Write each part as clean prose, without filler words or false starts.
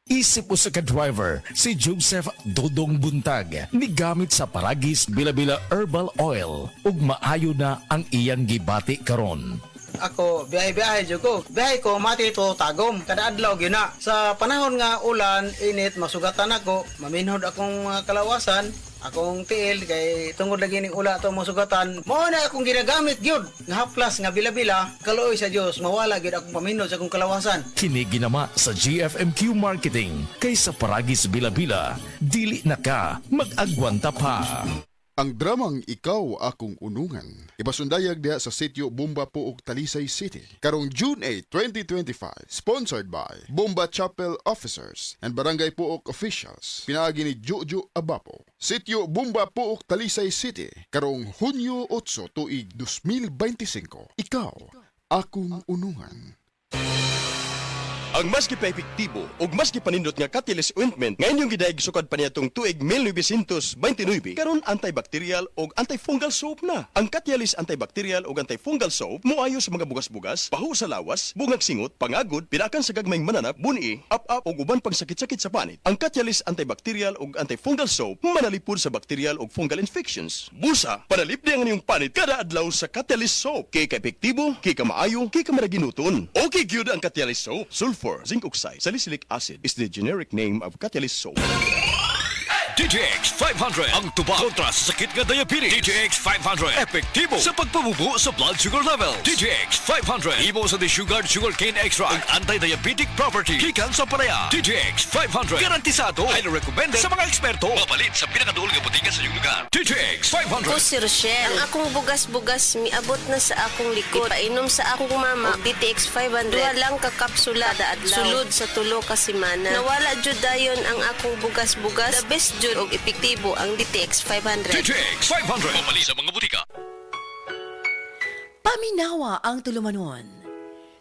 Isip usa ka driver si Joseph Dodong Buntag migamit sa Paragis Bila-Bila Herbal Oil ug maayo na ang iyang gibati karon. Ako, biyahe-biyahe dyan ko. Biyahe ko, mati ito tagom. Kada adlaw gina. Sa panahon nga ulan, init, masugatan ako. Maminhod akong kalawasan. Akong tiil, kay tungod lagi ning ula ito masugatan. Mao na akong ginagamit gyud nga haplas nga bila-bila. Kaluoy sa Dios, mawala gyud akong paminhod sa akong kalawasan. Kini ginama sa GFMQ Marketing kay sa Paragis Bila-Bila, dili na ka mag-agwanta pa. Ang dramang Ikaw Akong Unungan ipasundayag diha sa sitio Bomba Puog, Talisay City karong June 8, 2025, sponsored by Bomba Chapel Officers and Barangay Puog Officials, pinaagi ni Jojo Abapo. Sitio Bomba Puog, Talisay City karong Hunyo 8 tuig 2025. Ikaw Akong Unungan. Ang mas gipaepektibo ug mas gipanindot nga Catalyst ointment nga inyong gidayeg sukad pa niyatong tuig 1929 karon antibacterial ug antifungal soap na. Ang Catalyst antibacterial ug antifungal soap moayo sa mga bugas-bugas, baho sa lawas, bungag singot, pangagod, pinakan sa gagmayng mananap, buni, up-up ug uban pang sakit-sakit sa panit. Ang Catalyst antibacterial ug antifungal soap manalipod sa bacterial ug fungal infections. Busa, panalip di ang inyong panit kada adlaw sa Catalyst soap. Kay ka-epektibo, kay ka maayo, kay ka maraginuton. Okay gyud ang Catalyst soap. Sulfur, zinc oxide, salicylic acid is the generic name of Catalyst soap. DTX 500 ang tuba kontra sa sakit nga diabetes. DTX 500 epektibo sa pagpabubo sa blood sugar level. DTX 500 imo sa desugared sugarcane extract ang anti-diabetic property gikan sa palaya. DTX 500 garantisado, highly recommended sa mga eksperto. Mapalit sa pinakaduol nga botika sa iyong lugar. DTX 500. Ako si Rochelle. Ang akong bugas-bugas miabot na sa akong likod. Ipainom sa akong mama og DTX 500. Duha lang ka kapsula da adlaw. Sulod sa tulo ka semana. Nawala jud dayon ang akong bugas-bugas. The best jud og epektibo ang DTX 500. DTX 500 mapalit sa mga botika. Paminawa ang tulumanon.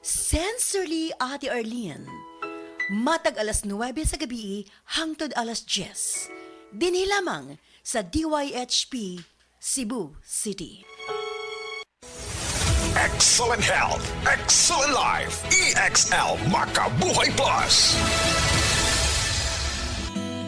Sensorily Ate Arlene. Matag alas 9 sa gabi hangtod alas 10. Dinhi lamang sa DYHP Cebu City. Excellent health, excellent life. EXL Makabuhay Plus.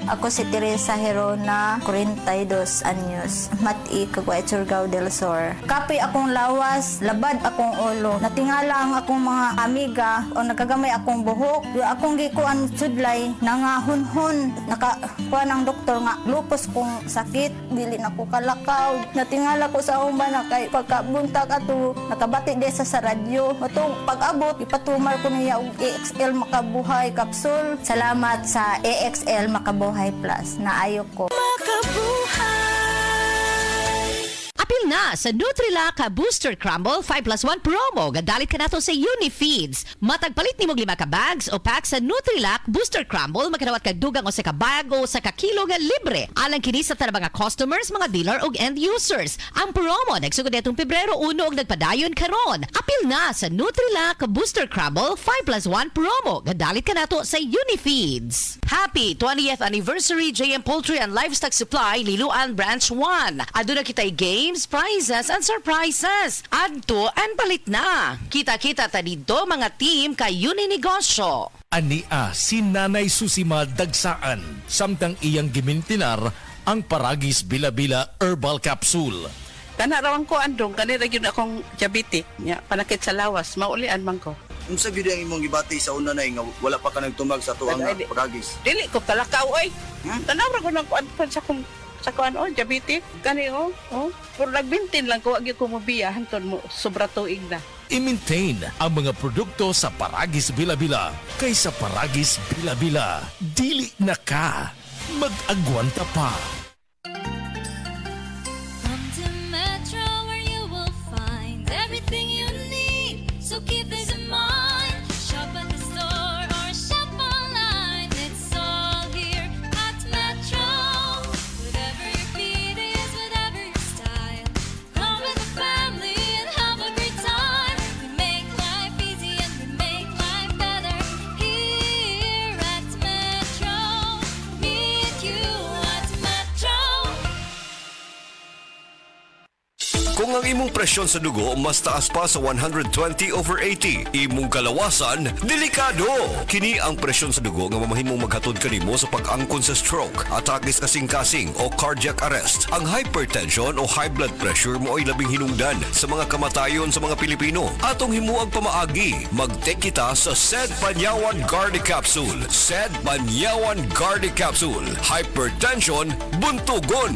Ako si Teresa Herona, 42 anyos, mati kagway Surigao del Sur. Kapoy akong lawas, labad akong ulo. Natingala ang akong mga amiga o nagagamay akong buhok. Yung akong gikuan sudlay, nangahunhon. Nakakuha ng doktor nga, lupus kong sakit, dili na ko kalakaw. Natingala ko sa umba na kay pagkabuntag ato, nakabati desa sa radyo. Atong pag-abot, ipatumar ko niya og EXL Makabuhay Capsule. Salamat sa EXL Makabuhay Plus na ayok ko. Apil na sa Nutrilak Booster Crumble 5+1 promo. Gadalit ka nato sa Unifeeds. Matagpalit ni mo 5 ka bags o pack sa Nutrilak Booster Crumble. Magkanawat ka dugang o sa ka bag o sa ka kilo nga libre. Alang kini sa mga customers, mga dealer o end users. Ang promo nagsugod netong Pebrero 1 og nagpadayon karon. Apil na sa Nutrilak Booster Crumble 5+1 promo. Gadalit ka nato sa Unifeeds. Happy 20th anniversary JM Poultry and Livestock Supply Liloan Branch 1. Aduna kitay games, prizes, and surprises. Adto and palit na. Kita-kita ta dito mga team kay Uninegosyo. Ania si Nanay Susima Dagsaan, samtang iyang gimintinar ang Paragis Bila-Bila Herbal Capsule. Tanarawan ko andong, kanira yun akong diabetic. Panakit sa lawas, maulian man ko. Unsa gyud ang imong gibati sa una nay nga wala pa ka nagtumag sa tuang Paragis? Dili ko talakaw oy. Tanawra ko nang kuan sa kuan diabetic. Kani puro nagbintin lang ko wag ko mobiya hanton mo sobra tuig na. I-maintain ang mga produkto sa Paragis Bila-Bila kay sa Paragis Bila-Bila. Dili na ka mag-agwanta pa. Come to Metro where you will find everything you need. So keep this in mind. Shop at the store or shop online. It's all here at Metro. Whatever your feed is, whatever your style. Come with the family and have a great time. We make life easy and we make life better here at Metro. Me and you at Metro. Kung ang imong presyon sa dugo mas taas pa sa 120/80, imong kalawasan delikado. Kini ang presyon sa dugo nga mamahimong maghatod kanimo sa pag-angkon sa stroke, atake sa kasing-kasing o cardiac arrest. Ang hypertension o high blood pressure mo ay labing hinungdan sa mga kamatayon sa mga Pilipino. Atong himuang pamaagi, mag-take kita sa SED Panyawan Gardi Capsule. SED Panyawan Gardi Capsule. Hypertension, buntugon.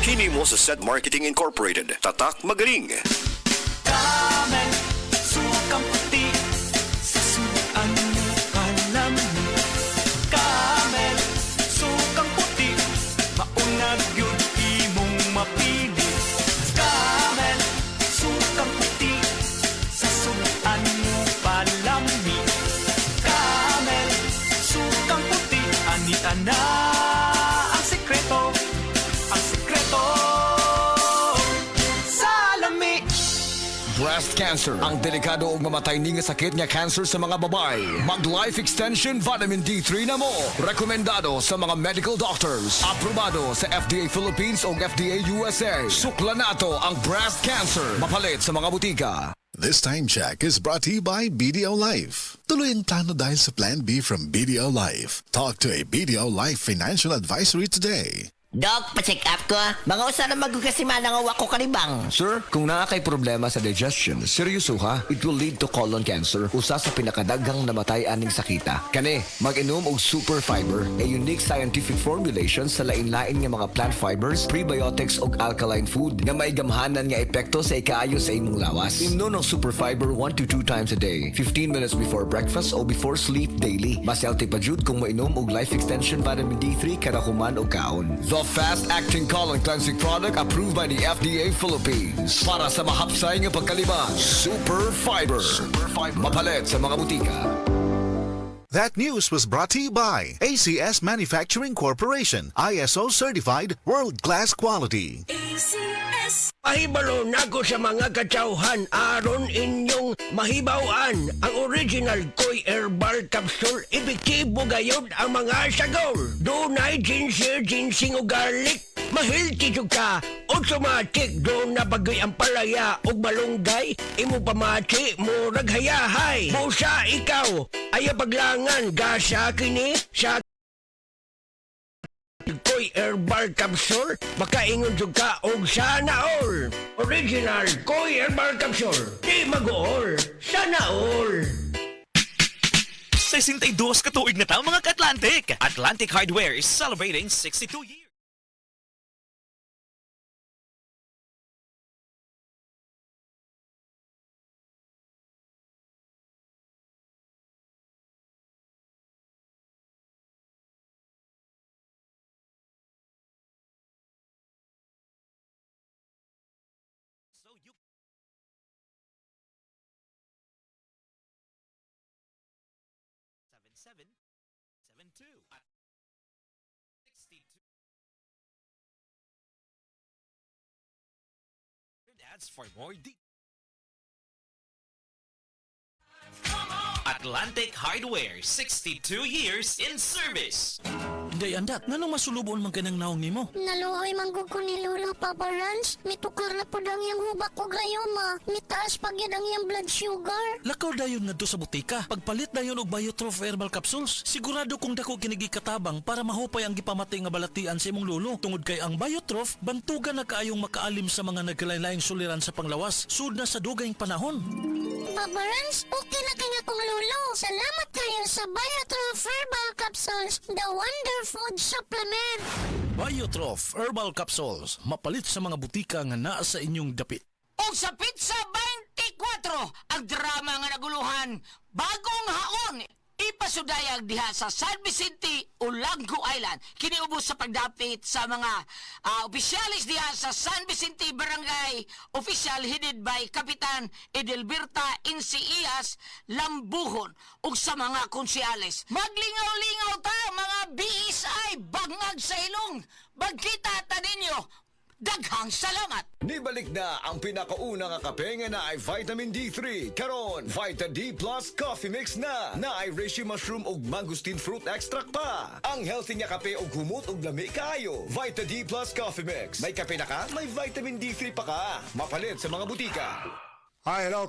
Hini mo sa SED Marketing Incorporated. Tatak Magaling. Camel, sukang puti, sasuan mo kalami. Camel, sukang puti, maunag yun imong mapili. Camel, sukang puti, sasuan mo palami. Camel, sukang puti, ani-ana ang sekreto, ang sekreto. Salami. Breast cancer. Ang delikado o mamatay ni nga sakit nga cancer sa mga babae. Mag-Life Extension Vitamin D3 na mo. Rekomendado sa mga medical doctors. Aprobado sa FDA Philippines o FDA USA. Sukla na to ang breast cancer. Mapalit sa mga butika. This time check is brought to you by BDO Life. Tuloy ang plano dahil sa Plan B from BDO Life. Talk to a BDO Life financial advisory today. Doc, pa-check up ko. Mga usa na magkasimana nga wako kanibang. Sir, kung naa kay problema sa digestion, seryoso ha, it will lead to colon cancer, usa sa pinakadaghang namatay aning sakita. Kani, mag-inom og Super Fiber, a unique scientific formulation sa lain-lain nga mga plant fibers, prebiotics ug alkaline food nga may gamhanan nga epekto sa ikaayo sa imong lawas. Imnon ng Super Fiber 1 to 2 times a day, 15 minutes before breakfast o before sleep daily. Mas healthy pa jud kung mainom og Life Extension Vitamin D3 kada human o kaon. The fast-acting colon cleansing product approved by the FDA Philippines. Para sa mahapsay nga pagkalibang, Super Fiber. Mapalit sa mga butika. That news was brought to you by ACS Manufacturing Corporation, ISO certified world-class quality. Mahibalo na ko sa mga katsauhan aron inyong mahibawan ang original Koy Herbal Capsule. Epektibo gayod ang mga sagol. Dunay ginger, ginseng o garlic. Mahilti jud ka. Automatic doon na bagoy ang palaya o malunggay. Imo pamati mo raghayahay. Busa ikaw ay paglangan gasa kini sa Koy Herbal Capsule, makaingon jud ka og sana all. Original Koy Herbal Capsule, di mag-all, sana all. 62 katuig na taon mga ka-Atlantic. Atlantic Hardware is celebrating 62 years. Seven, 7-2. 62. Ads for more details. Atlantic Hardware, 62 years in service. Day andak, nganong masulubon man kanang naong nimo? Naluoy manggug ko ni Lola Papa Rans. Mitukar na po ang iyang hubak ko gayoma. Mitaas pag yan ang iyang blood sugar. Lakaw dayon nga do sa butika. Pagpalit dayon og Biotrof Herbal Capsules, sigurado kung dako kinigi katabang para mahupay ang gipamati nga balatian sa imong lolo. Tungod kay ang Biotrof, bantugan na kaayong makaalim sa mga nagkalain-laing suliran sa panglawas. Sud na sa dugayng panahon. Papa Rans, okay na kanya kong lolo. Salamat kayo sa Biotrof Herbal Capsules, the wonder food supplement. Biotrof Herbal Capsules, mapalit sa mga butika nga naa sa inyong dapit. O sa Pizza 24, ang drama nga naguluhan, bagong haon, ipasudayag diha sa San Vicente, Olango Island. Kiniubos sa pagdapit sa mga opisyalis diha sa San Vicente Barangay, official headed by Kapitan Edelberta Incias Lambuhon, ug sa mga konsyales. Maglingaw-lingaw ta, mga BSI, bangag sa ilong. Bagkita ta ninyo, Daghang salamat! Nibalik na ang pinakauna nga kape nga na ay vitamin D3. Karon, Vita D Plus Coffee Mix na ay reishi mushroom ug mangosteen fruit extract pa. Ang healthy nga kape ug humot ug lami kaayo. Vita D Plus Coffee Mix. May kape na ka, may vitamin D3 pa ka. Mapalit sa mga butika. Hi, hello,